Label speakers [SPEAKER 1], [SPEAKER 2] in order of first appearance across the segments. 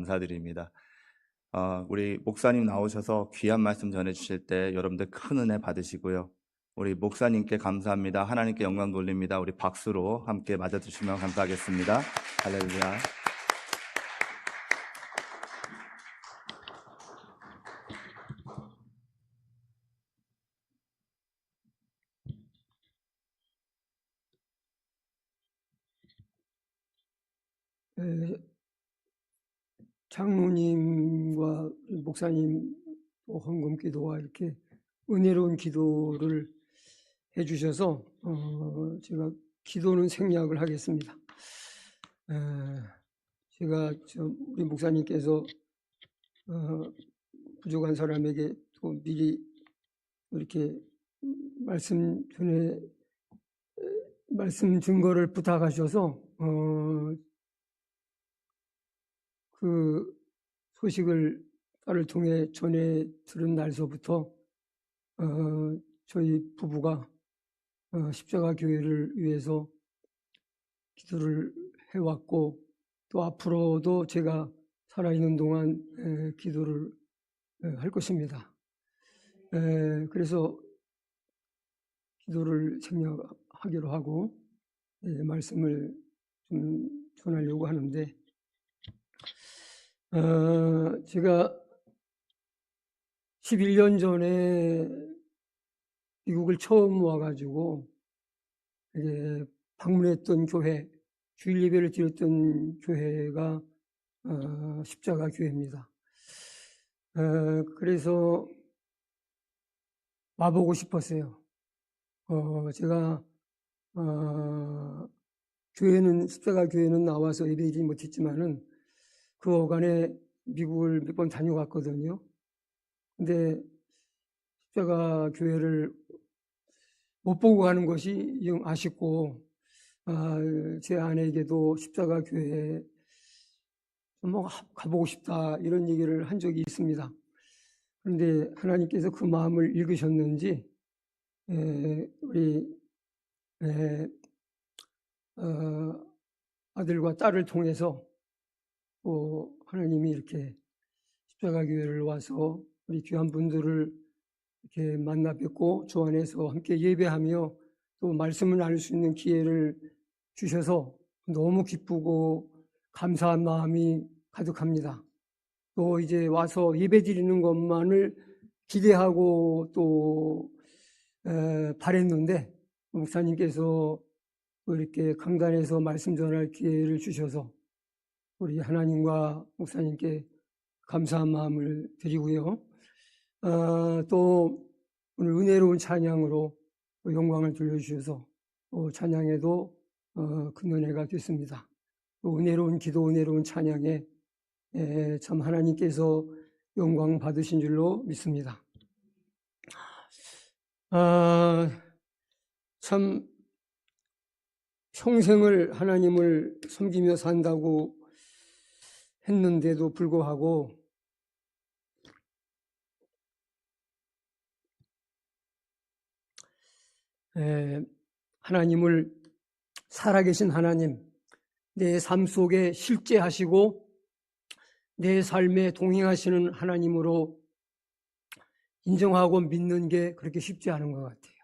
[SPEAKER 1] 감사드립니다. 우리 목사님 나오셔서 귀한 말씀 전해주실 때 여러분들 큰 은혜 받으시고요. 우리 목사님께 감사합니다. 하나님께 영광 돌립니다. 우리 박수로 함께 맞아주시면 감사하겠습니다. 할렐루야.
[SPEAKER 2] 장로님과 목사님 또 헌금 기도와 이렇게 은혜로운 기도를 해주셔서 제가 기도는 생략을 하겠습니다. 제가 우리 목사님께서 부족한 사람에게 또 미리 이렇게 말씀 증거를 부탁하셔서 그 소식을 딸을 통해 전해 들은 날서부터 저희 부부가 십자가 교회를 위해서 기도를 해왔고 또 앞으로도 제가 살아있는 동안 기도를 할 것입니다. 그래서 기도를 생략하기로 하고 말씀을 좀 전하려고 하는데 제가 11년 전에 미국을 처음 와가지고 방문했던 교회, 주일 예배를 드렸던 교회가 십자가 교회입니다. 그래서 와보고 싶었어요. 제가 십자가 교회는 나와서 예배드리지 못했지만은 그 어간에 미국을 몇 번 다녀갔거든요. 근데 십자가 교회를 못 보고 가는 것이 좀 아쉽고, 제 아내에게도 십자가 교회에 뭐 가보고 싶다 이런 얘기를 한 적이 있습니다. 그런데 하나님께서 그 마음을 읽으셨는지 우리 아들과 딸을 통해서 또 하나님이 이렇게 십자가 교회를 와서 우리 귀한 분들을 이렇게 만나 뵙고 주 안에서 함께 예배하며 또 말씀을 나눌 수 있는 기회를 주셔서 너무 기쁘고 감사한 마음이 가득합니다. 또 이제 와서 예배 드리는 것만을 기대하고 또 바랬는데 목사님께서 이렇게 강단에서 말씀 전할 기회를 주셔서 우리 하나님과 목사님께 감사한 마음을 드리고요. 또 오늘 은혜로운 찬양으로 영광을 돌려주셔서 찬양에도 큰 은혜가 됐습니다. 또 은혜로운 기도, 은혜로운 찬양에 참 하나님께서 영광 받으신 줄로 믿습니다. 참 평생을 하나님을 섬기며 산다고 했는데도 불구하고 하나님을 살아계신 하나님, 내 삶 속에 실제하시고 내 삶에 동행하시는 하나님으로 인정하고 믿는 게 그렇게 쉽지 않은 것 같아요.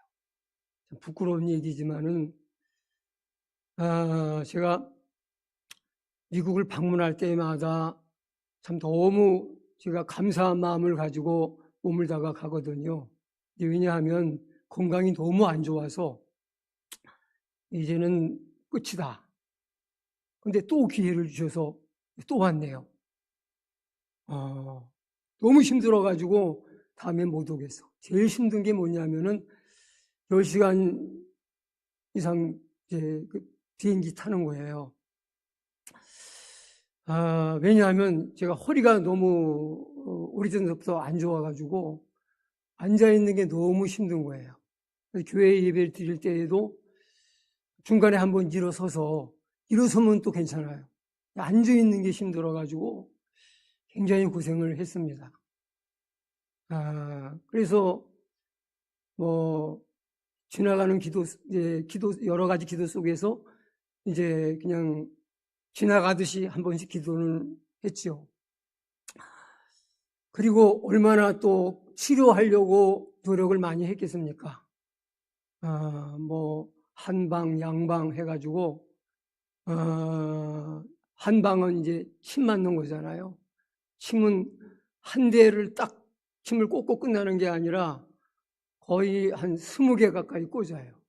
[SPEAKER 2] 참 부끄러운 얘기지만은 제가 미국을 방문할 때마다 참 너무 제가 감사한 마음을 가지고 머물다가 가거든요. 왜냐하면 건강이 너무 안 좋아서 이제는 끝이다. 근데 또 기회를 주셔서 또 왔네요. 너무 힘들어가지고 다음에 못 오겠어. 제일 힘든 게 뭐냐면은 10시간 이상 이제 비행기 타는 거예요. 왜냐하면 제가 허리가 너무 오래전부터 안 좋아가지고 앉아있는 게 너무 힘든 거예요. 교회 예배를 드릴 때에도 중간에 한번 일어서면 또 괜찮아요. 앉아있는 게 힘들어가지고 굉장히 고생을 했습니다. 그래서 지나가는 여러 가지 기도 속에서 이제 그냥 지나가듯이 한 번씩 기도는 했죠. 그리고 얼마나 또 치료하려고 노력을 많이 했겠습니까? 뭐 한방, 양방 해가지고 한방은 이제 침 맞는 거잖아요. 침은 한 대를 딱 침을 꽂고 끝나는 게 아니라 거의 한 20개 가까이 꽂아요.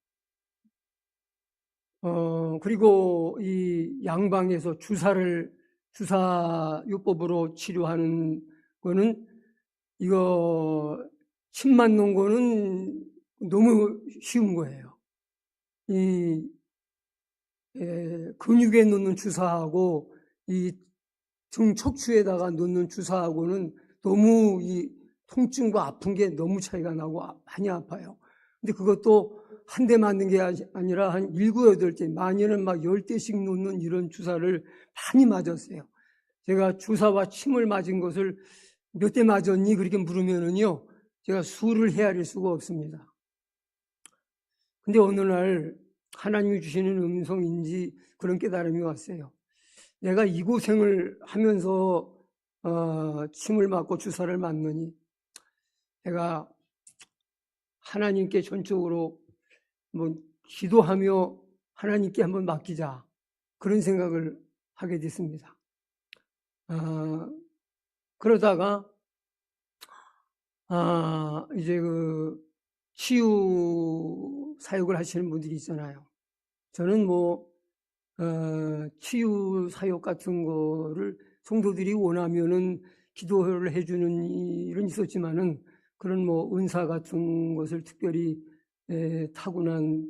[SPEAKER 2] 그리고 이 양방에서 주사요법으로 치료하는 거는 이거 침 맞는 거는 너무 쉬운 거예요. 이 근육에 놓는 주사하고 이 등 척추에다가 놓는 주사하고는 너무 이 통증과 아픈 게 너무 차이가 나고 많이 아파요. 근데 그것도 한 대 맞는 게 아니라 한 7, 8대, 많이는 막 10대씩 놓는 이런 주사를 많이 맞았어요. 제가 주사와 침을 맞은 것을 몇 대 맞았니? 그렇게 물으면은요, 제가 수를 헤아릴 수가 없습니다. 근데 어느 날 하나님이 주시는 음성인지 그런 깨달음이 왔어요. 내가 이 고생을 하면서 침을 맞고 주사를 맞느니 내가 하나님께 전적으로 뭐 기도하며 하나님께 한번 맡기자, 그런 생각을 하게 됐습니다. 그러다가 이제 그 치유 사역을 하시는 분들이 있잖아요. 저는 뭐 치유 사역 같은 거를 성도들이 원하면은 기도를 해주는 일은 있었지만은 그런 뭐 은사 같은 것을 특별히 타고난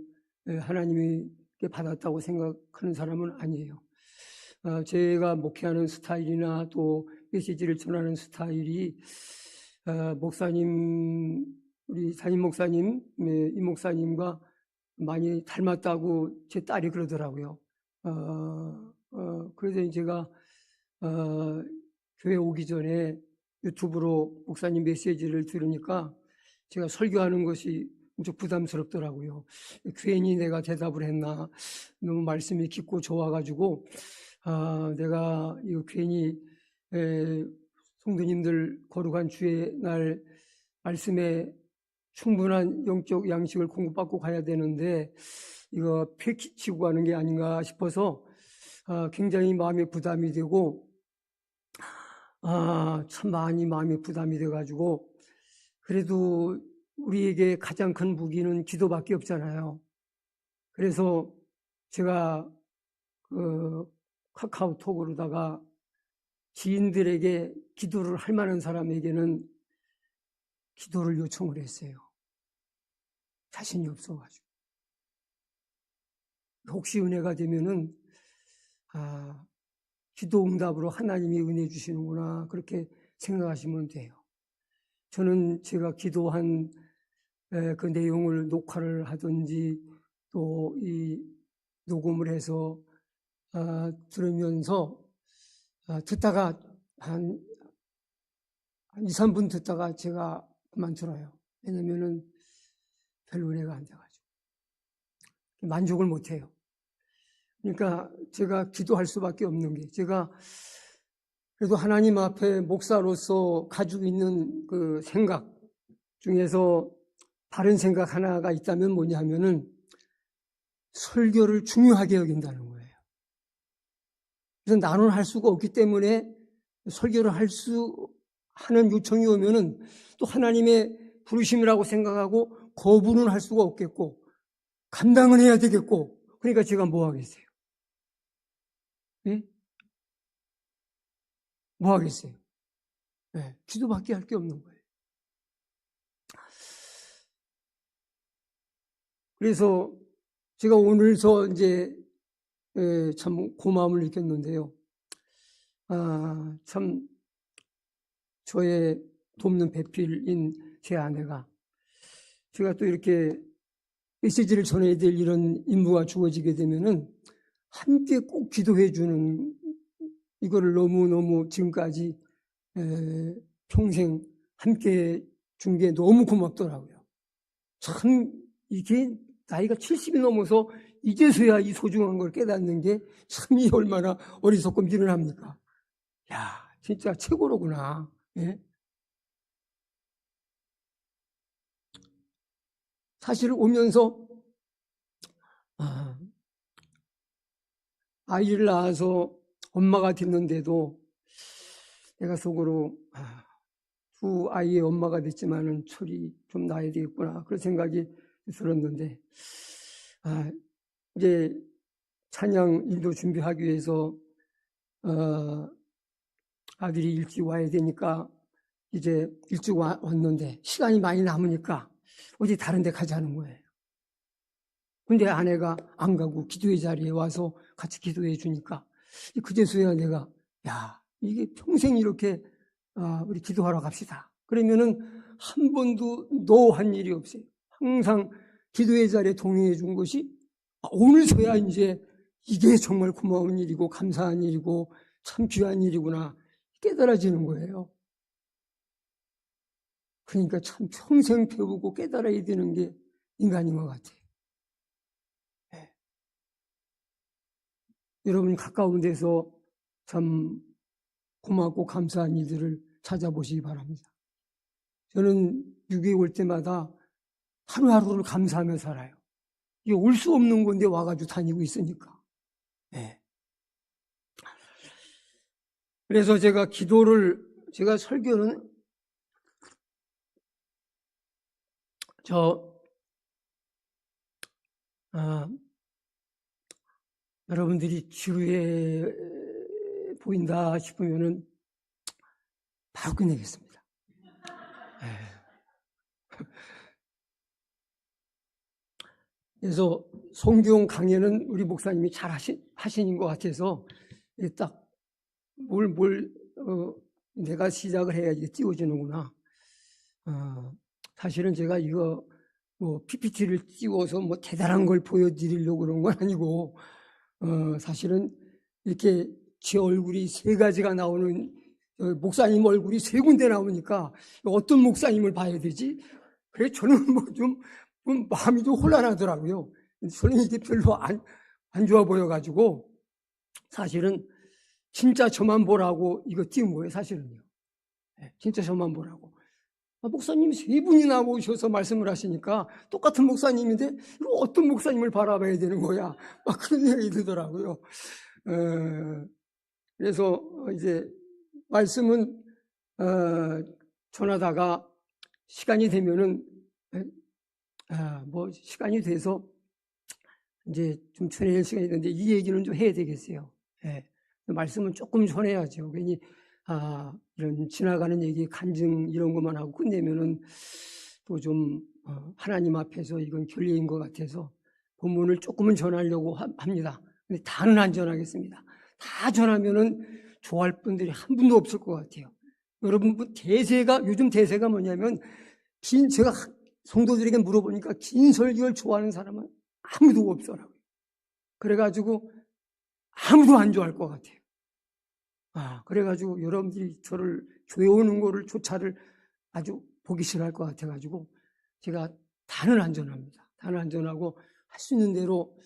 [SPEAKER 2] 하나님이 받았다고 생각하는 사람은 아니에요. 제가 목회하는 스타일이나 또 메시지를 전하는 스타일이 목사님, 우리 담임 목사님, 이 목사님과 많이 닮았다고 제 딸이 그러더라고요. 그래서 제가 교회 오기 전에 유튜브로 목사님 메시지를 들으니까 제가 설교하는 것이 엄청 부담스럽더라고요. 괜히 내가 대답을 했나, 너무 말씀이 깊고 좋아가지고 내가 이거 괜히 성도님들 거룩한 주의 날 말씀에 충분한 영적 양식을 공급받고 가야 되는데 이거 패키치고 가는 게 아닌가 싶어서 굉장히 마음에 부담이 되고 참 많이 마음에 부담이 돼가지고, 그래도 우리에게 가장 큰 무기는 기도밖에 없잖아요. 그래서 제가 그 카카오톡으로다가 지인들에게 기도를 할 만한 사람에게는 기도를 요청을 했어요. 자신이 없어가지고. 혹시 은혜가 되면은 기도 응답으로 하나님이 은혜 주시는구나, 그렇게 생각하시면 돼요. 저는 제가 기도한 그 내용을 녹화를 하든지 또 이 녹음을 해서 들으면서 듣다가 한 2, 3분 듣다가 제가 그만들어요. 왜냐면은 별로 은혜가 안 돼가지고 만족을 못해요. 그러니까 제가 기도할 수밖에 없는 게, 제가 그래도 하나님 앞에 목사로서 가지고 있는 그 생각 중에서 다른 생각 하나가 있다면 뭐냐면은 설교를 중요하게 여긴다는 거예요. 그래서 나는 할 수가 없기 때문에 설교를 하는 요청이 오면은 또 하나님의 부르심이라고 생각하고 거부는 할 수가 없겠고 감당은 해야 되겠고, 그러니까 제가 뭐 하겠어요? 네? 뭐 하겠어요? 네, 기도밖에 할 게 없는 거예요. 그래서 제가 오늘서 이제 참 고마움을 느꼈는데요. 참 저의 돕는 배필인 제 아내가, 제가 또 이렇게 메시지를 전해야 될 이런 임무가 주어지게 되면은 함께 꼭 기도해 주는, 이거를 너무너무 지금까지 평생 함께 준 게 너무 고맙더라고요. 참 이게 나이가 70이 넘어서 이제서야 이 소중한 걸 깨닫는 게 참 이 얼마나 어리석고 미련합니까? 야, 진짜 최고로구나. 예? 사실 오면서 아이를 낳아서 엄마가 됐는데도 내가 속으로 두 아이의 엄마가 됐지만은 철이 좀 나야 되겠구나 그런 생각이 들었는데 이제 찬양 일도 준비하기 위해서 아들이 일찍 와야 되니까 이제 일찍 왔는데 시간이 많이 남으니까 어디 다른 데 가자는 거예요. 근데 아내가 안 가고 기도의 자리에 와서 같이 기도해 주니까 그제서야 내가 야 이게 평생 이렇게 우리 기도하러 갑시다. 그러면은 한 번도 노한 일이 없어요. 항상 기도의 자리에 동행해 준 것이 오늘서야 이제 이게 정말 고마운 일이고 감사한 일이고 참 귀한 일이구나 깨달아지는 거예요. 그러니까 참 평생 배우고 깨달아야 되는 게 인간인 것 같아요. 네. 여러분 가까운 데서 참 고맙고 감사한 일들을 찾아보시기 바랍니다. 저는 6.25 올 때마다 하루하루를 감사하며 살아요. 이게 올 수 없는 건데 와가지고 다니고 있으니까. 네. 그래서 제가 설교는 여러분들이 지루해 보인다 싶으면은 바로 끝내겠습니다. 그래서 성경 강해는 우리 목사님이 잘 하시는 것 같아서 딱 내가 시작을 해야지 띄워지는구나. 사실은 제가 이거 PPT를 띄워서 대단한 걸 보여드리려고 그런 건 아니고, 사실은 이렇게 제 얼굴이 3가지가 나오는, 목사님 얼굴이 3군데 나오니까 어떤 목사님을 봐야 되지? 그래, 저는 좀 마음이 좀 혼란하더라고요. 저는 이게 별로 안 좋아 보여가지고, 사실은 진짜 저만 보라고 이거 띄운 거예요, 사실은요. 진짜 저만 보라고. 목사님 3분이 나오셔서 말씀을 하시니까 똑같은 목사님인데 이거 어떤 목사님을 바라봐야 되는 거야? 막 그런 생각이 들더라고요. 그래서 이제 말씀은 전하다가 시간이 되면은 시간이 돼서 이제 좀 전해야 시간이 되는데 이 얘기는 좀 해야 되겠어요. 말씀은 조금 전해야죠. 괜히 이런 지나가는 얘기, 간증 이런 것만 하고 끝내면은 또 좀 하나님 앞에서 이건 결례인 것 같아서 본문을 조금은 전하려고 합니다. 근데 다는 안 전하겠습니다. 다 전하면은 좋아할 분들이 한 분도 없을 것 같아요. 여러분 요즘 대세가 뭐냐면 제가 성도들에게 물어보니까 긴 설교를 좋아하는 사람은 아무도 없더라고요. 그래가지고 아무도 안 좋아할 것 같아요. 그래가지고 여러분들이 저를 교회 오는 거를 조차를 아주 보기 싫어할 것 같아가지고 제가 다는 안 전합니다. 다는 안 전하고 할 수 있는 대로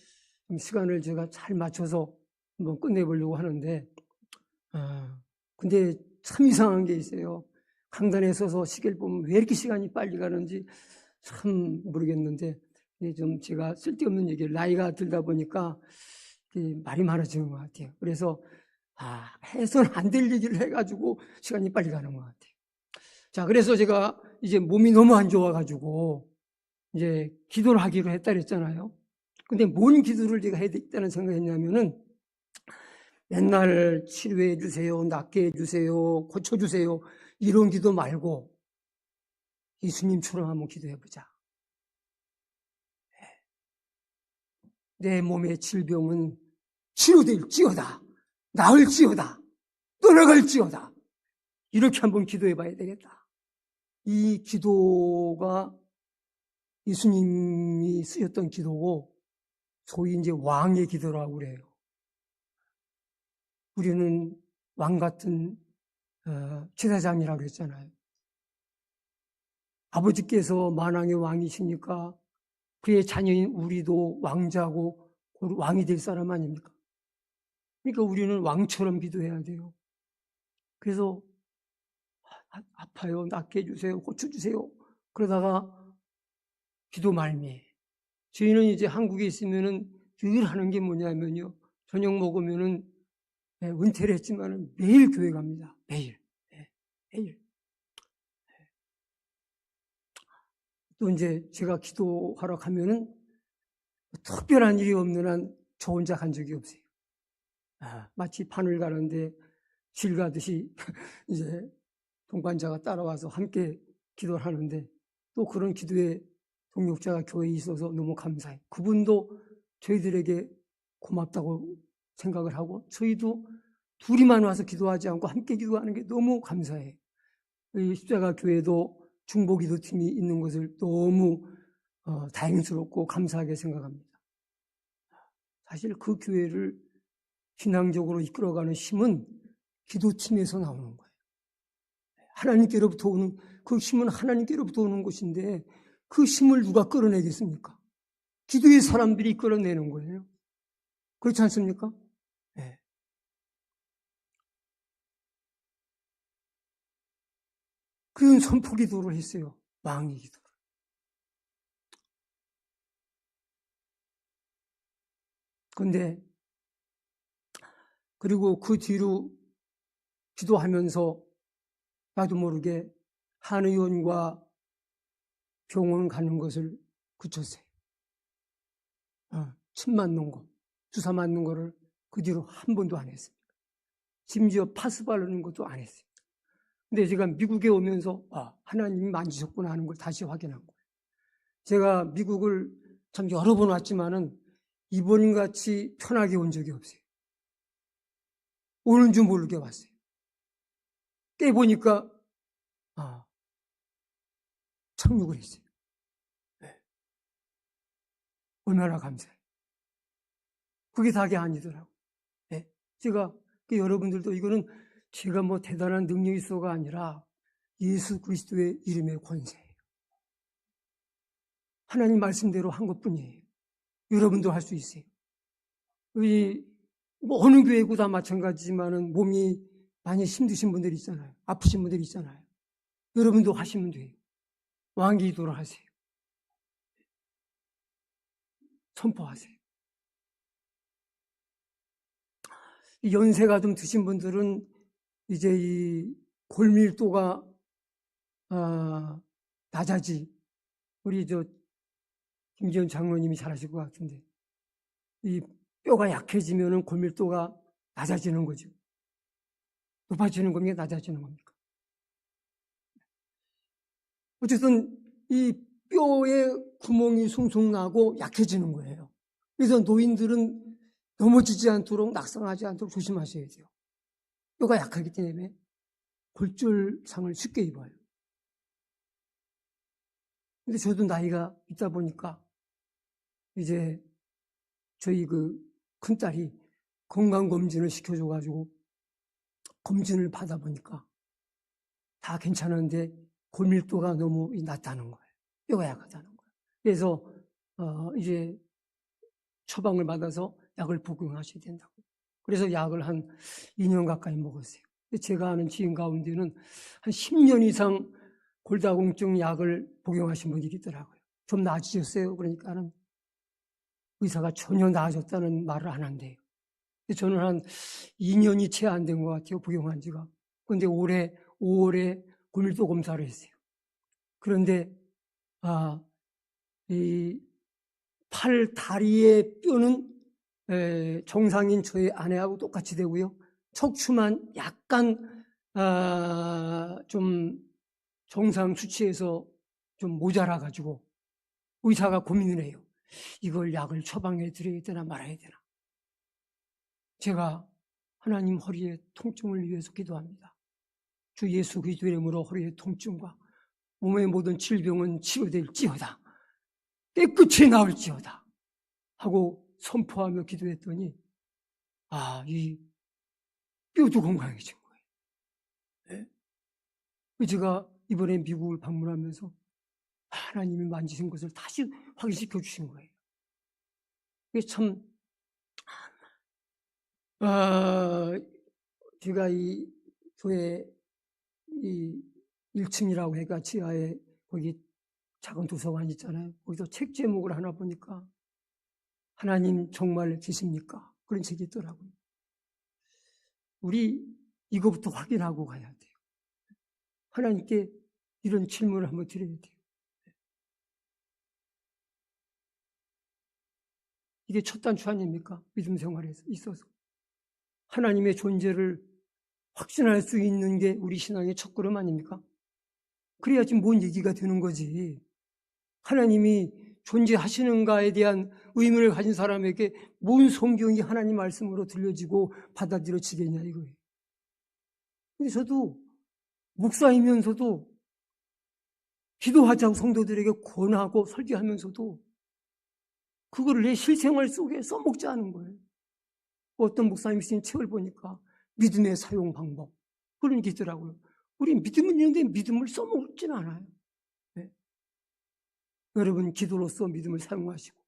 [SPEAKER 2] 좀 시간을 제가 잘 맞춰서 한번 끝내보려고 하는데 근데 참 이상한 게 있어요. 강단에 서서 시계를 보면 왜 이렇게 시간이 빨리 가는지 참 모르겠는데 좀 제가 쓸데없는 얘기를 나이가 들다 보니까 말이 많아지는 것 같아요. 그래서 해서는 안 될 얘기를 해가지고 시간이 빨리 가는 것 같아요. 자, 그래서 제가 이제 몸이 너무 안 좋아가지고 이제 기도를 하기로 했다 그랬잖아요. 근데 뭔 기도를 제가 해야 되겠다는 생각을 했냐면은 맨날 치료해 주세요, 낫게 해주세요, 고쳐주세요 이런 기도 말고 예수님처럼 한번 기도해보자. 내 몸의 질병은 치료될지어다, 나을지어다, 떠나갈지어다. 이렇게 한번 기도해봐야 되겠다. 이 기도가 예수님이 쓰셨던 기도고 소위 이제 왕의 기도라고 그래요. 우리는 왕 같은 제사장이라고 그랬잖아요. 아버지께서 만왕의 왕이시니까 그의 자녀인 우리도 왕자고 왕이 될 사람 아닙니까? 그러니까 우리는 왕처럼 기도해야 돼요. 그래서 아파요, 낫게 해주세요, 고쳐주세요. 그러다가 기도 말미에. 저희는 이제 한국에 있으면은 늘 하는 게 뭐냐면요. 저녁 먹으면은 은퇴를 했지만은 매일 교회 갑니다. 매일. 매일. 또 이제 제가 기도하러 가면은 특별한 일이 없는 한 저 혼자 간 적이 없어요. 마치 판을 가는데 길 가듯이 이제 동반자가 따라와서 함께 기도를 하는데 또 그런 기도의 동역자가 교회에 있어서 너무 감사해요. 그분도 저희들에게 고맙다고 생각을 하고 저희도 둘이만 와서 기도하지 않고 함께 기도하는 게 너무 감사해요. 이 십자가 교회도 중보기도팀이 있는 것을 너무 다행스럽고 감사하게 생각합니다. 사실 그 교회를 신앙적으로 이끌어가는 힘은 기도팀에서 나오는 거예요. 하나님께로부터 오는, 그 힘은 하나님께로부터 오는 것인데 그 힘을 누가 끌어내겠습니까? 기도의 사람들이 끌어내는 거예요. 그렇지 않습니까? 네. 그런 선포 기도를 했어요. 왕의 기도를. 그런데 그리고 그 뒤로 기도하면서 나도 모르게 한의원과 병원 가는 것을 그쳤어요. 침 맞는 거, 주사 맞는 거를 그 뒤로 한 번도 안 했습니다. 심지어 파스 바르는 것도 안 했어요. 근데 제가 미국에 오면서 하나님이 만지셨구나 하는 걸 다시 확인한 거예요. 제가 미국을 참 여러 번 왔지만은 이번같이 편하게 온 적이 없어요. 오는 줄 모르게 왔어요. 깨보니까 착륙을 했어요. 네. 얼마나 감사해요. 그게 다가 아니더라고요. 네. 제가 여러분들도 이거는 제가 뭐 대단한 능력이 있어가 아니라 예수 그리스도의 이름의 권세예요. 하나님 말씀대로 한 것뿐이에요. 여러분도 할 수 있어요. 뭐 어느 교회고 다 마찬가지지만은 몸이 많이 힘드신 분들이 있잖아요. 아프신 분들이 있잖아요. 여러분도 하시면 돼요. 왕기도를 하세요. 선포하세요. 연세가 좀 드신 분들은 이제 이 골밀도가 낮아지. 우리 김지현 장로님이 잘하실 것 같은데 이 뼈가 약해지면은 골밀도가 낮아지는 거죠. 높아지는 겁니까? 낮아지는 겁니까? 어쨌든 이 뼈에 구멍이 숭숭 나고 약해지는 거예요. 그래서 노인들은 넘어지지 않도록 낙상하지 않도록 조심하셔야 돼요. 뼈가 약하기 때문에 골절상을 쉽게 입어요. 근데 저도 나이가 있다 보니까 이제 저희 그 큰딸이 건강검진을 시켜줘가지고 검진을 받아보니까 다 괜찮은데 골밀도가 너무 낮다는 거예요. 뼈가 약하다는 거예요. 그래서 이제 처방을 받아서 약을 복용하셔야 된다고. 그래서 약을 한 2년 가까이 먹었어요. 제가 아는 지인 가운데는 한 10년 이상 골다공증 약을 복용하신 분들이 있더라고요. 좀 나아지셨어요? 그러니까는 의사가 전혀 나아졌다는 말을 안 한대요. 저는 한 2년이 채 안 된 것 같아요. 복용한 지가. 그런데 올해 5월에 골밀도 검사를 했어요. 그런데 이 팔, 다리의 뼈는 정상인 저희 아내하고 똑같이 되고요. 척추만 약간 좀 정상 수치에서 좀 모자라가지고 의사가 고민을 해요. 이걸 약을 처방해 드려야 되나 말아야 되나. 제가 하나님 허리의 통증을 위해서 기도합니다. 주 예수 그리스도의 이름으로 허리의 통증과 몸의 모든 질병은 치유될지어다. 깨끗이 나을지어다. 하고 선포하며 기도했더니 이 뼈도 건강해진 거예요. 네? 제가 이번에 미국을 방문하면서 하나님이 만지신 것을 다시 확인시켜 주신 거예요. 이게 참 제가 이 교회 이 1층이라고 해가 지하에 거기 작은 도서관 있잖아요. 거기서 책 제목을 하나 보니까 하나님 정말 계십니까? 그런 책이 있더라고요. 우리 이거부터 확인하고 가야 돼요. 하나님께 이런 질문을 한번 드려야 돼요. 이게 첫 단추 아닙니까? 믿음 생활에 있어서. 하나님의 존재를 확신할 수 있는 게 우리 신앙의 첫걸음 아닙니까? 그래야지 뭔 얘기가 되는 거지. 하나님이 존재하시는가에 대한 의문을 가진 사람에게 뭔 성경이 하나님 말씀으로 들려지고 받아들여지겠냐 이거예요. 근데 저도 목사이면서도 기도하자고 성도들에게 권하고 설교하면서도 그거를 내 실생활 속에 써먹지 않은 거예요. 어떤 목사님이 쓰신 책을 보니까 믿음의 사용 방법 그런 게 있더라고요. 우리 믿음은 있는데 믿음을 써먹지는 않아요. 네. 여러분 기도로서 믿음을 사용하시고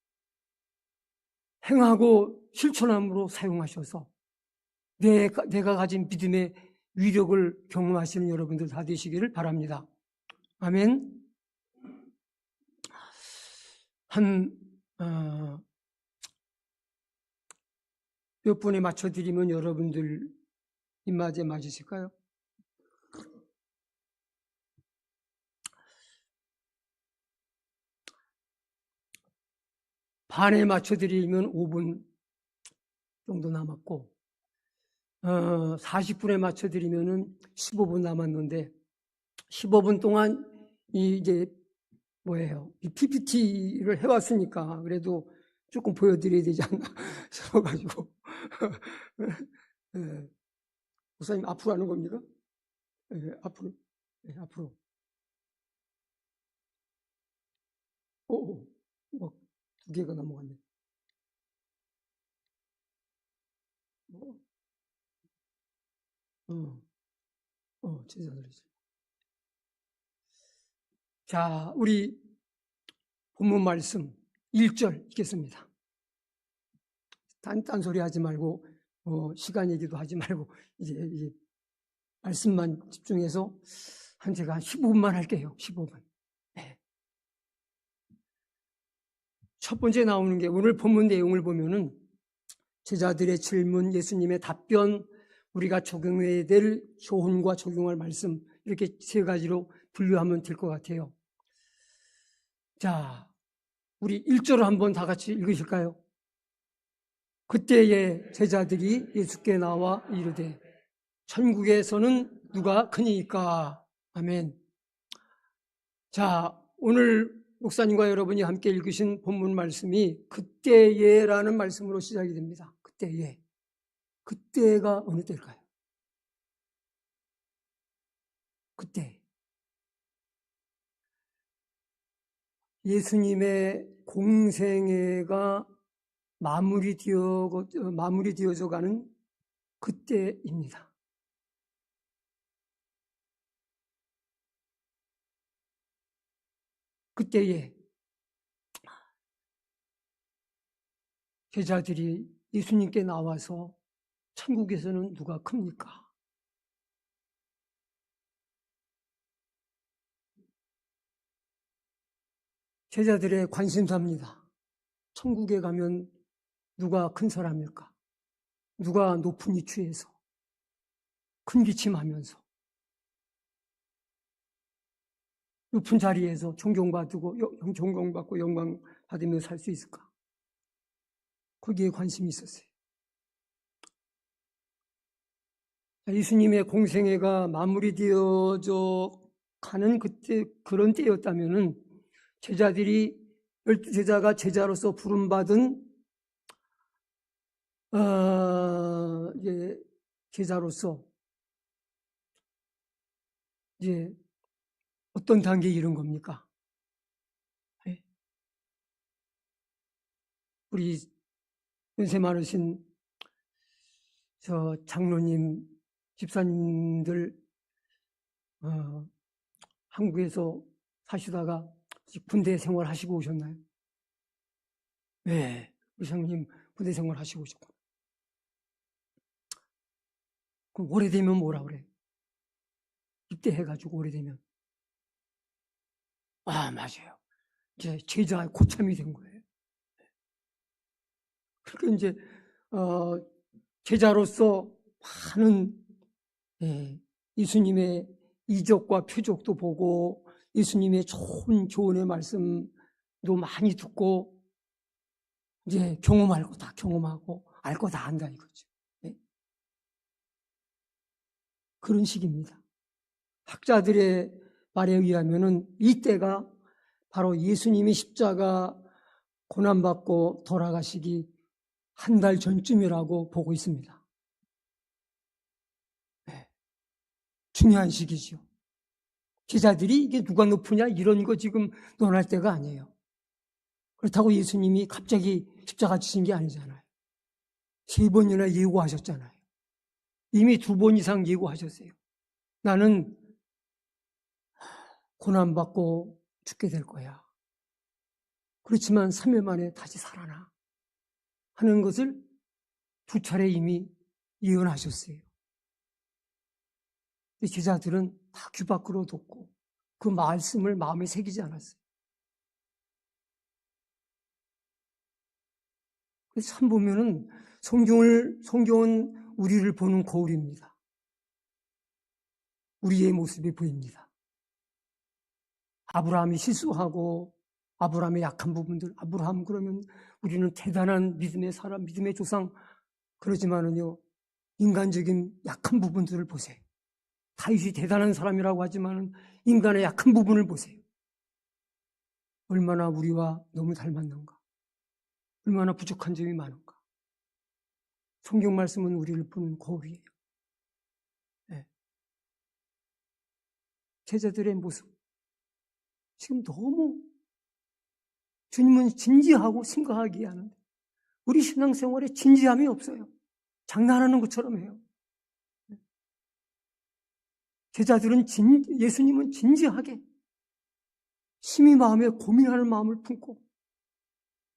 [SPEAKER 2] 행하고 실천함으로 사용하셔서 내가 가진 믿음의 위력을 경험하시는 여러분들 다 되시기를 바랍니다. 아멘. 몇 분에 맞춰드리면 여러분들 입맛에 맞으실까요? 반에 맞춰드리면 5분 정도 남았고 40분에 맞춰드리면 15분 남았는데 15분 동안 이제 뭐예요? 이 PPT를 해왔으니까 그래도 조금 보여드려야 되지 않나 싶어가지고 네. 목사님 앞으로 하는 겁니까? 네, 앞으로. 네, 앞으로. 오, 뭐, 2개가 넘어갔네. 제자들이죠. 자, 우리 본문 말씀 1절 읽겠습니다. 딴소리 하지 말고, 시간 얘기도 하지 말고, 이제 말씀만 집중해서 제가 한 15분만 할게요. 15분. 네. 첫 번째 나오는 게 오늘 본문 내용을 보면은 제자들의 질문, 예수님의 답변, 우리가 적용해야 될 조언과 적용할 말씀 이렇게 세 가지로 분류하면 될 것 같아요. 자, 우리 1절을 한번 다 같이 읽으실까요? 그때에 제자들이 예수께 나와 이르되 천국에서는 누가 크니까? 아멘. 자, 오늘 목사님과 여러분이 함께 읽으신 본문 말씀이 그때에라는 말씀으로 시작이 됩니다. 그때에. 그때가 어느 때일까요? 그때. 예수님의 공생애가 마무리되어져 가는 그때입니다. 그때에 제자들이 예수님께 나와서 천국에서는 누가 큽니까? 제자들의 관심사입니다. 천국에 가면 누가 큰 사람일까? 누가 높은 위치에서 큰 기침하면서 높은 자리에서 존경받고 영광 받으며 살 수 있을까? 거기에 관심이 있었어요. 예수님의 공생애가 마무리되어져 가는 그때 그런 때였다면은 제자들이 12제자가 제자로서 부름받은 제자로서 이제 어떤 단계에 이른 겁니까? 네. 우리 연세 많으신 저 장로님, 집사님들 한국에서 사시다가 군대 생활 하시고 오셨나요? 네, 우리 장로님 군대 생활 하시고 오셨고. 그럼 오래되면 뭐라 그래? 입대해가지고 오래되면. 맞아요. 이제 제자의 고참이 된 거예요. 그러니까 이제 제자로서 많은 예수님의 이적과 표적도 보고 예수님의 좋은 교훈의 말씀도 많이 듣고 이제 경험할 거 다 경험하고 알 거 다 안다 이거죠. 네. 그런 식입니다. 학자들의 말에 의하면은 이때가 바로 예수님이 십자가 고난받고 돌아가시기 한 달 전쯤이라고 보고 있습니다. 네. 중요한 시기죠. 제자들이 이게 누가 높으냐 이런 거 지금 논할 때가 아니에요. 그렇다고 예수님이 갑자기 십자가 지신 게 아니잖아요. 3번이나 예고하셨잖아요. 이미 2번 이상 예고하셨어요. 나는 고난받고 죽게 될 거야. 그렇지만 3일 만에 다시 살아나 하는 것을 2차례 이미 예언하셨어요. 제자들은 다 귀 밖으로 뒀고 그 말씀을 마음에 새기지 않았어요. 참 보면은 성경은 우리를 보는 거울입니다. 우리의 모습이 보입니다. 아브라함이 실수하고 아브라함의 약한 부분들, 아브라함 그러면 우리는 대단한 믿음의 사람, 믿음의 조상 그러지만은요 인간적인 약한 부분들을 보세요. 다윗이 대단한 사람이라고 하지만은 인간의 약한 부분을 보세요. 얼마나 우리와 너무 닮았는가, 얼마나 부족한 점이 많은가. 성경 말씀은 우리를 보는 거울이에요. 네. 제자들의 모습 지금 너무 주님은 진지하고 심각하게 하는데 우리 신앙생활에 진지함이 없어요. 장난하는 것처럼 해요. 제자들은 예수님은 진지하게 심히 마음에 고민하는 마음을 품고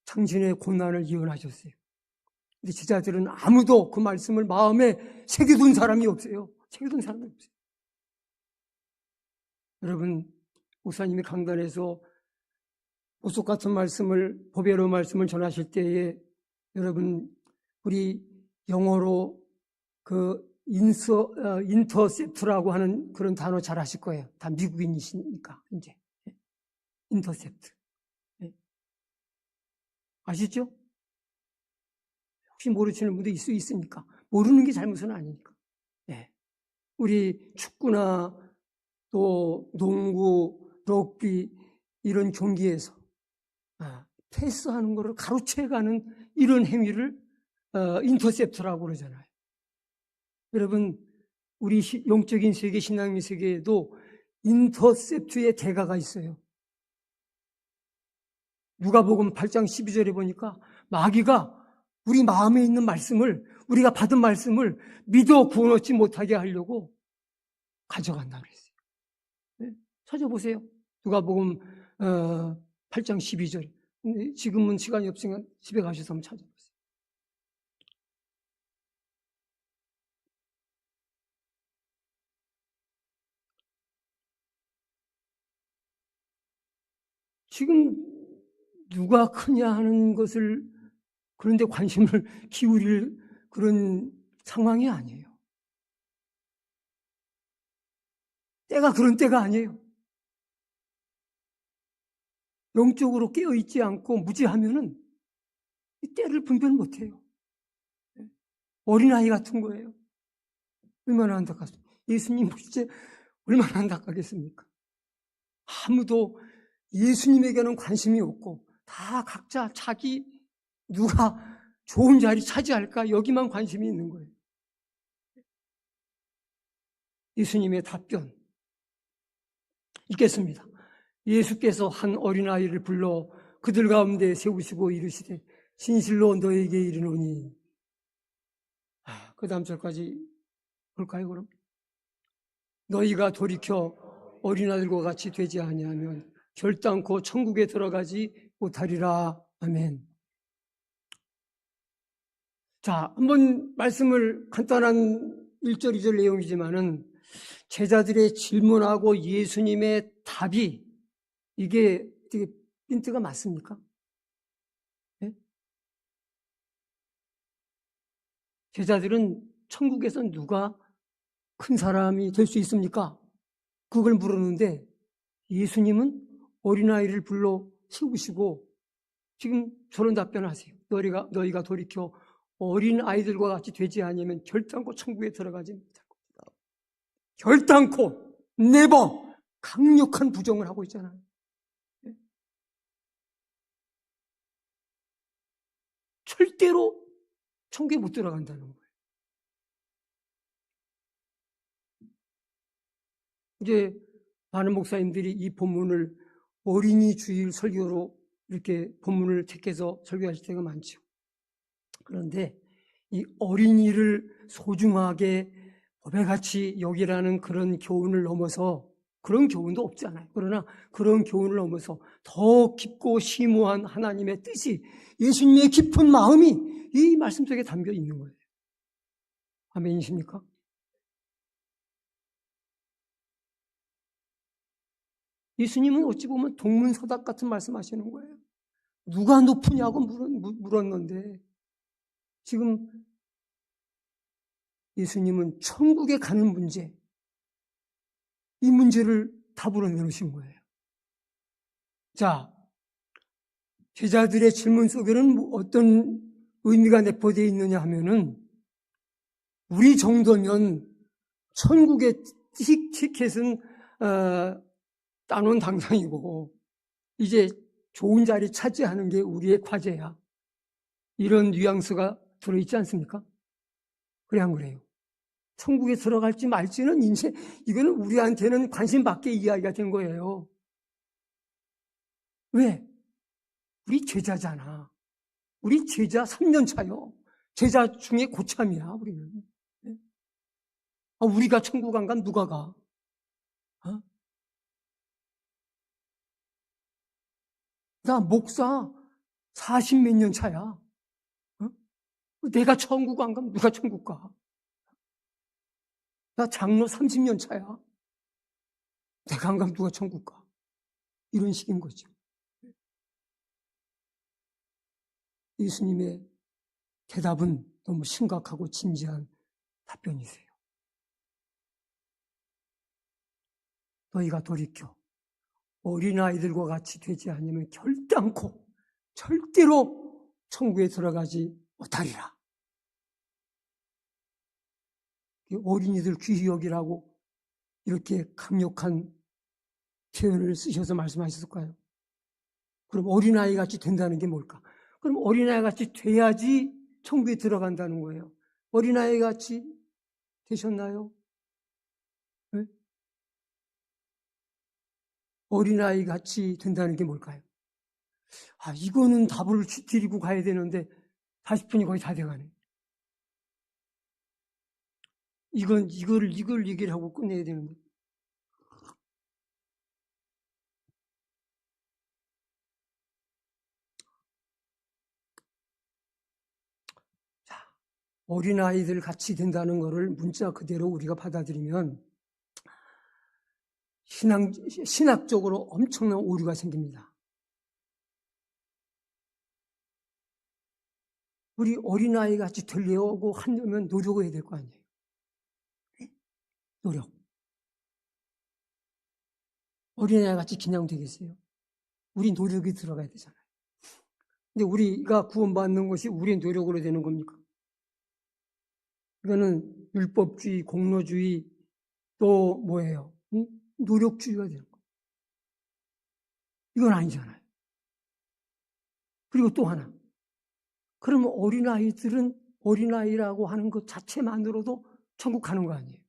[SPEAKER 2] 당신의 고난을 예언하셨어요. 근데 제자들은 아무도 그 말씀을 마음에 새겨둔 사람이 없어요. 새겨둔 사람이 없어요. 여러분, 목사님이 강단에서 보석 같은 말씀을, 보배로운 말씀을 전하실 때에 여러분, 우리 영어로 그 인터셉트라고 하는 그런 단어 잘 아실 거예요. 다 미국인이시니까, 이제. 인터셉트. 아시죠? 혹시 모르시는 분도 있을 수 있으니까. 모르는 게 잘못은 아니니까. 네. 우리 축구나 또 농구, 럭비 이런 경기에서 패스하는 거를 가로채가는 이런 행위를 인터셉트라고 그러잖아요. 여러분, 우리 영적인 세계, 신앙의 세계에도 인터셉트의 대가가 있어요. 누가복음 8장 12절에 보니까 마귀가 우리 마음에 있는 말씀을, 우리가 받은 말씀을 믿어 구원 얻지 못하게 하려고 가져간다 그랬어요. 네? 찾아보세요. 누가복음 8장 12절. 지금은 시간이 없으니까 집에 가셔서 한번 찾아보세요. 지금 누가 크냐 하는 것을 그런데 관심을 기울일 그런 상황이 아니에요. 때가 그런 때가 아니에요. 영적으로 깨어있지 않고 무지하면은 이 때를 분별 못해요. 어린아이 같은 거예요. 얼마나 안타깝습니까? 예수님 보시지 얼마나 안타깝겠습니까? 아무도 예수님에게는 관심이 없고 다 각자 자기 누가 좋은 자리 차지할까 여기만 관심이 있는 거예요. 예수님의 답변 읽겠습니다. 예수께서 한 어린아이를 불러 그들 가운데 세우시고 이르시되 진실로 너에게 이르노니 그 다음 절까지 볼까요 그럼? 너희가 돌이켜 어린아이들과 같이 되지 아니하면 결단코 천국에 들어가지 못하리라. 아멘. 자, 한번 말씀을 간단한 1절, 2절 내용이지만은 제자들의 질문하고 예수님의 답이 이게 되게 힌트가 맞습니까? 네? 제자들은 천국에서 누가 큰 사람이 될 수 있습니까? 그걸 물었는데 예수님은 어린아이를 불러 세우시고 지금 저런 답변을 하세요. 너희가 돌이켜 어린아이들과 같이 되지 않으면 결단코 천국에 들어가지 못할 것이다. 결단코, 네버, 강력한 부정을 하고 있잖아요. 절대로 천국에 못 들어간다는 거예요. 이제 많은 목사님들이 이 본문을 어린이 주일 설교로 이렇게 본문을 택해서 설교하실 때가 많죠. 그런데 이 어린이를 소중하게 법에같이 여기라는 그런 교훈을 넘어서 그런 교훈도 없잖아요. 그러나 그런 교훈을 넘어서 더 깊고 심오한 하나님의 뜻이 예수님의 깊은 마음이 이 말씀 속에 담겨 있는 거예요. 아멘이십니까? 예수님은 어찌 보면 동문서답 같은 말씀하시는 거예요. 누가 높으냐고 물었는데 지금 예수님은 천국에 가는 문제, 이 문제를 답으로 내놓으신 거예요. 자, 제자들의 질문 속에는 어떤 의미가 내포되어 있느냐 하면은 우리 정도면 천국의 티켓은 따놓은 당상이고 이제 좋은 자리 차지하는 게 우리의 과제야. 이런 뉘앙스가 들어있지 않습니까? 그래 안 그래요? 천국에 들어갈지 말지는 이제 이거는 우리한테는 관심 밖의 이야기가 된 거예요. 왜? 우리 제자잖아. 우리 제자 3년 차요. 제자 중에 고참이야, 우리는. 우리가 천국 안 가면 누가 가? 어? 나 목사 40몇 년 차야. 어? 내가 천국 안 가면 누가 천국 가? 나 장로 30년 차야. 내가 안 가면 누가 천국 가? 이런 식인 거죠. 예수님의 대답은 너무 심각하고 진지한 답변이세요. 너희가 돌이켜 어린아이들과 같이 되지 않으면 결단코 절대로 천국에 들어가지 못하리라. 어린이들 귀히 여기라고 이렇게 강력한 표현을 쓰셔서 말씀하셨을까요? 그럼 어린아이 같이 된다는 게 뭘까? 그럼 어린아이 같이 돼야지 천국에 들어간다는 거예요. 어린아이 같이 되셨나요? 네? 어린아이 같이 된다는 게 뭘까요? 이거는 답을 드리고 가야 되는데 40분이 거의 다 돼가네. 이걸 얘기를 하고 끝내야 되는데. 자, 어린아이들 같이 된다는 것을 문자 그대로 우리가 받아들이면 신학적으로 엄청난 오류가 생깁니다. 우리 어린아이 같이 되려고 하려면 노력을 해야 될 거 아니에요. 노력. 어린아이 같이 그냥 되겠어요? 우리 노력이 들어가야 되잖아요. 근데 우리가 구원받는 것이 우리의 노력으로 되는 겁니까? 이거는 율법주의, 공로주의, 또 뭐예요? 노력주의가 되는 거예요. 이건 아니잖아요. 그리고 또 하나. 그러면 어린아이들은 어린아이라고 하는 것 자체만으로도 천국 가는 거 아니에요?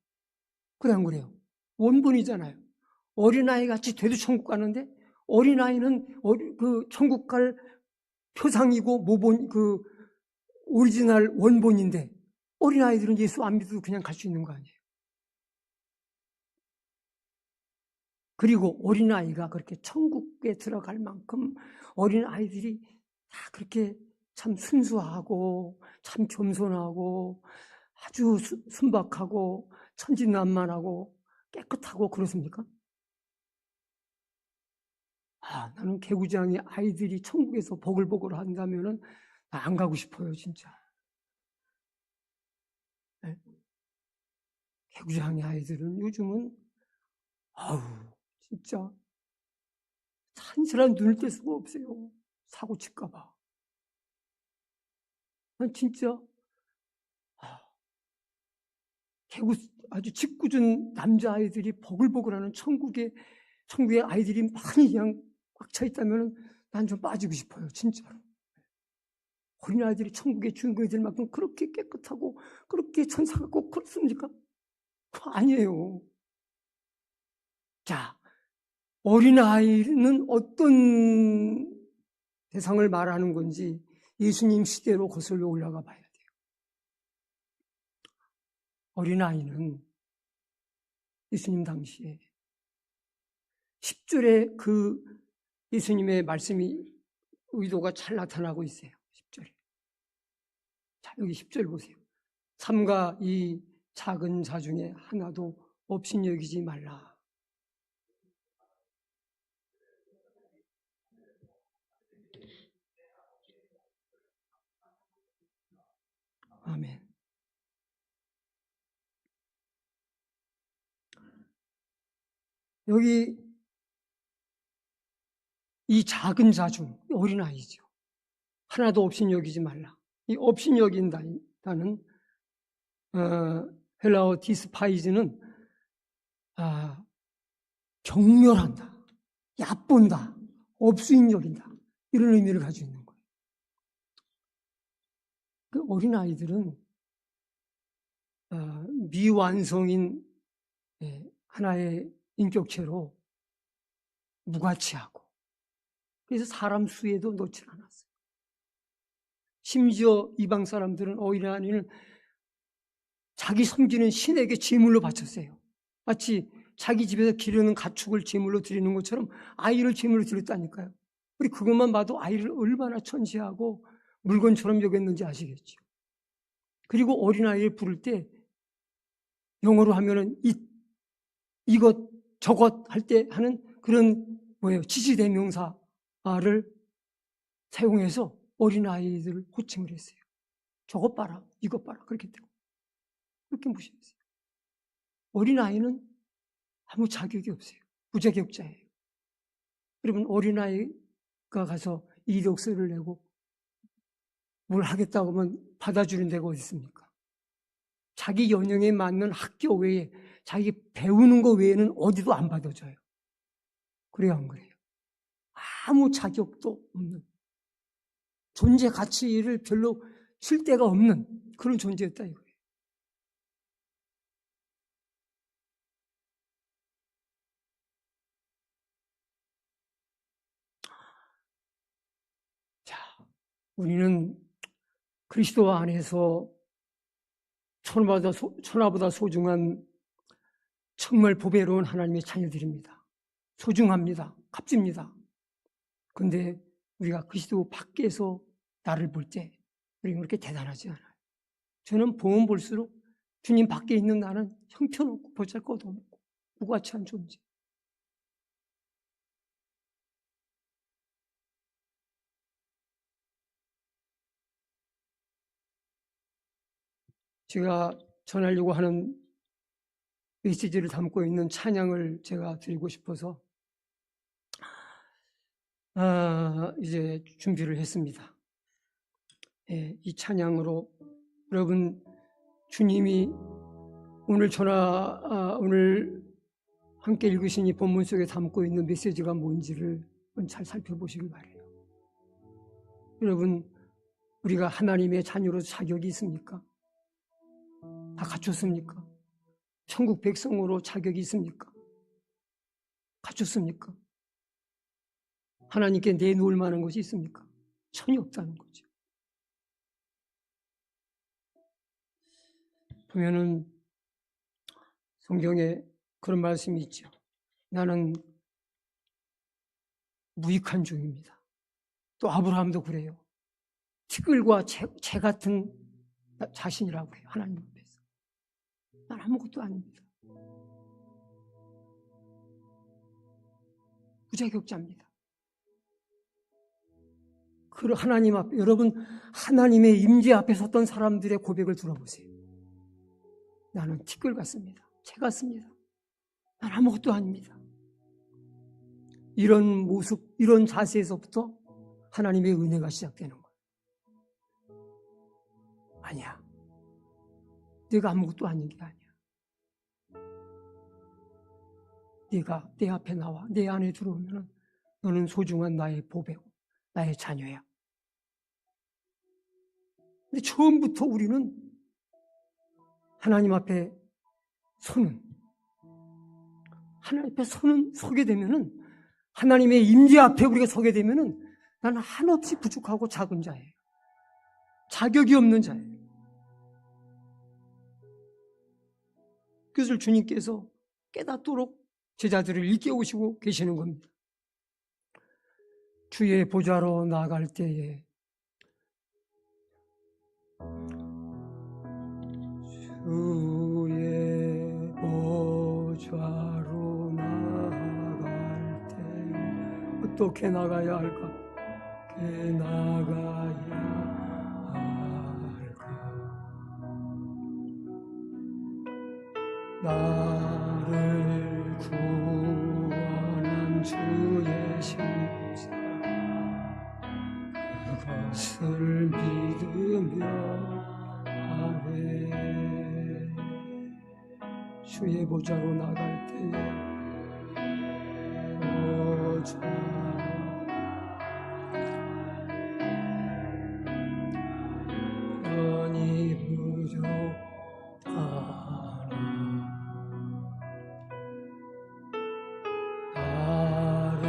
[SPEAKER 2] 그래 안 그래요? 원본이잖아요. 어린아이 같이 돼도 천국 가는데 어린아이는 그 천국 갈 표상이고 모본 그 오리지널 원본인데 어린아이들은 예수 안 믿어도 그냥 갈 수 있는 거 아니에요? 그리고 어린아이가 그렇게 천국에 들어갈 만큼 어린아이들이 다 그렇게 참 순수하고 참 겸손하고 아주 순박하고 천진난만하고 깨끗하고 그렇습니까? 나는 개구장의 아이들이 천국에서 보글보글 한다면은 나 안 가고 싶어요, 진짜. 네. 개구장의 아이들은 요즘은 아우 진짜 한 사람 눈을 뗄 수가 없어요. 사고 칠까 봐. 난 진짜 개구 아주 짓궂은 남자아이들이 보글보글하는 천국에 아이들이 많이 그냥 꽉 차 있다면 난 좀 빠지고 싶어요, 진짜로. 어린아이들이 천국의 주인공이 될 만큼 그렇게 깨끗하고 그렇게 천사 같고 그렇습니까? 그거 아니에요. 자, 어린아이는 어떤 대상을 말하는 건지 예수님 시대로 거슬러 올라가 봐야 돼요. 어린아이는 예수님 당시에 10절에 그 예수님의 말씀이 의도가 잘 나타나고 있어요. 10절에. 자, 여기 10절 보세요. 삼가 이 작은 자 중에 하나도 없인 여기지 말라. 아멘. 여기 이 작은 자 중 어린아이죠. 하나도 없인 여기지 말라. 이 없인 여긴다는 헬라어 디스파이즈는 경멸한다, 얕본다, 없인 여긴다 이런 의미를 가지고 있는 거예요. 그 어린아이들은 미완성인 하나의 인격체로 무가치하고 그래서 사람 수에도 놓지 않았어요. 심지어 이방 사람들은 어린아이를 자기 섬기는 신에게 제물로 바쳤어요. 마치 자기 집에서 기르는 가축을 제물로 드리는 것처럼 아이를 제물로 드렸다니까요. 우리 그것만 봐도 아이를 얼마나 천시하고 물건처럼 여겼는지 아시겠죠. 그리고 어린아이를 부를 때 영어로 하면은 이것 저것 할 때 하는 그런 지시대명사를 사용해서 어린아이들을 호칭을 했어요. 저것 봐라, 이것 봐라 그렇게 되고 그렇게 무시했어요. 어린아이는 아무 자격이 없어요. 무자격자예요. 여러분 어린아이가 가서 이력서를 내고 뭘 하겠다고 하면 받아주는 데가 어디 있습니까? 자기 연령에 맞는 학교 외에 자기 배우는 거 외에는 어디도 안 받아줘요. 그래요 안 그래요? 아무 자격도 없는 존재 가치를 별로 줄 데가 없는 그런 존재였다 이거예요. 자, 우리는 그리스도 안에서 천하보다 소중한 정말 보배로운 하나님의 자녀들입니다. 소중합니다. 값집니다. 그런데 우리가 그리스도 밖에서 나를 볼 때 우리는 그렇게 대단하지 않아요. 저는 보면 볼수록 주님 밖에 있는 나는 형편없고 보잘것없고 무가치한 존재. 제가 전하려고 하는 메시지를 담고 있는 찬양을 제가 드리고 싶어서 이제 준비를 했습니다. 이 찬양으로 여러분 주님이 오늘 함께 읽으신 이 본문 속에 담고 있는 메시지가 뭔지를 잘 살펴보시길 바래요. 여러분 우리가 하나님의 자녀로 자격이 있습니까? 다 갖췄습니까? 천국 백성으로 자격이 있습니까? 갖췄습니까? 하나님께 내놓을 만한 것이 있습니까? 전혀 없다는 거죠. 보면은 성경에 그런 말씀이 있죠. 나는 무익한 종입니다. 또 아브라함도 그래요. 티끌과 재 같은 자신이라고 해요. 하나님 앞에서. 난 아무것도 아닙니다. 무자격자입니다. 그 하나님 앞에, 여러분 하나님의 임재 앞에 섰던 사람들의 고백을 들어보세요. 나는 티끌 같습니다. 재 같습니다. 난 아무것도 아닙니다. 이런 모습, 이런 자세에서부터 하나님의 은혜가 시작되는 거예요. 아니야. 내가 아무것도 아닌 게 아니야. 네가 내 앞에 나와 내 안에 들어오면 너는 소중한 나의 보배고 나의 자녀야. 근데 처음부터 우리는 하나님 앞에 서게 되면은, 하나님의 임재 앞에 우리가 서게 되면은 나는 한없이 부족하고 작은 자예요. 자격이 없는 자예요. 그것을 주님께서 깨닫도록 제자들을 일깨우시고 계시는 겁니다. 주의 보좌로 나아갈 때에 주의 보좌로 나아갈 때에 어떻게 나가야 할까? 어떻게 나가야 할까? 나를 구원한 주의 십자 그것을 믿으며 하네. 주의 보좌로 나갈 때에 보좌 편히 부족하나 나를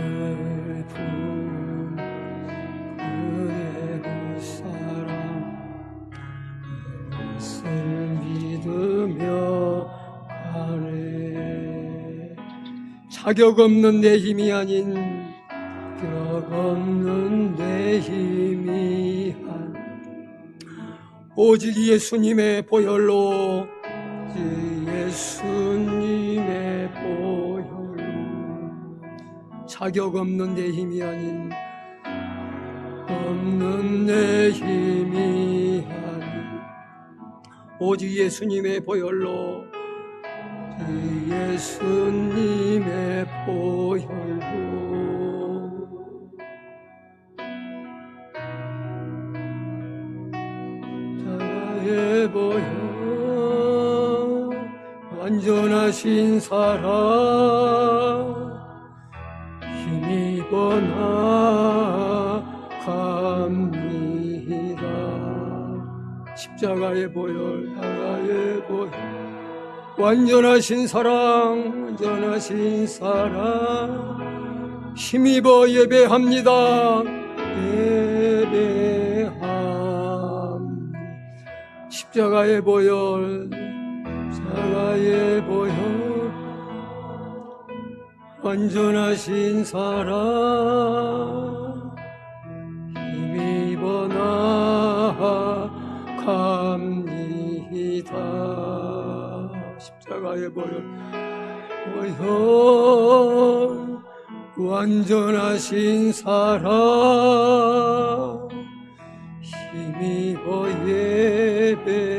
[SPEAKER 2] 부은 그의 그 사랑 그것을 믿으며 가네. 자격 없는 내 힘이 아닌 자격 없는 내 힘이 한 오직 예수님의 보혈로 예수님의 보혈로 자격 없는 내 힘이 아닌 없는 내 힘이 아닌 오직 예수님의 보혈로 예수님의 보혈로 자가의 보혈 완전하신 사랑 힘입어 나갑니다. 십자가의 보혈 자가의 보혈 완전하신 사랑 힘입어 예배합니다. 십자가의 보혈 자가의 보혈 완전하신 사랑 힘입어 나갑니다. 십자가의 보혈 완전하신 사랑 힘입어 예배